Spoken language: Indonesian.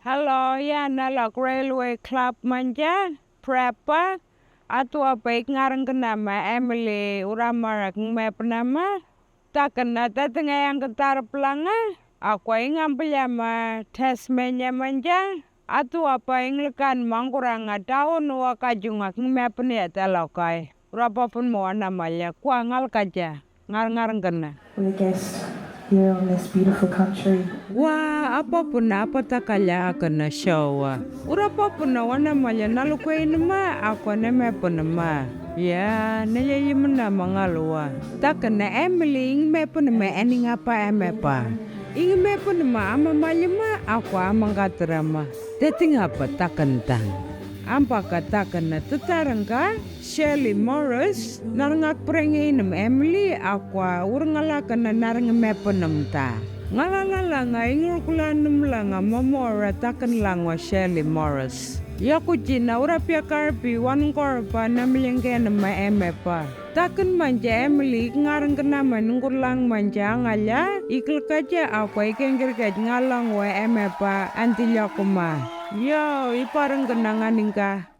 Halo, ya nalak Railway Club manja, prapa, atua baik ngarang kenama Emily uramarak me penama, tak kena tatengah yang ketar pelanga, aku ngambil yama tesmenya manja, atua baik lekan mangkurang tahun wakajungak me penia talokai, urapa pun mau namanya, kuangal kaja, ngarang kena. For the guest here on this beautiful country. Wah, apapun apa takala kena show. Urapa pun wana malya nalukuin ma aku neme pun ma. Ya, naya yimna mangalwa. Takana Emily ing me pun me ening apa eme pa. Ing me pun ma ama malya ma aku amang katrama. Teting apa takentang. Ampa katakan na tutarangka Shirley Morris narangak prengin Emily aqua urngalakan na narang meponam ta. Ngalala nga ingurkulanum lang mamora takan lang wa Shirley Morris. Yaku jina urapya karpi wan korpa na milengken ma emepa. Takan manja Emily ngarang kenama nungkur lang manja ngala ikil kaja aku ikengkir kaj ngalang wa emepa antil yakuma. Yo, iparang kenangan ingka.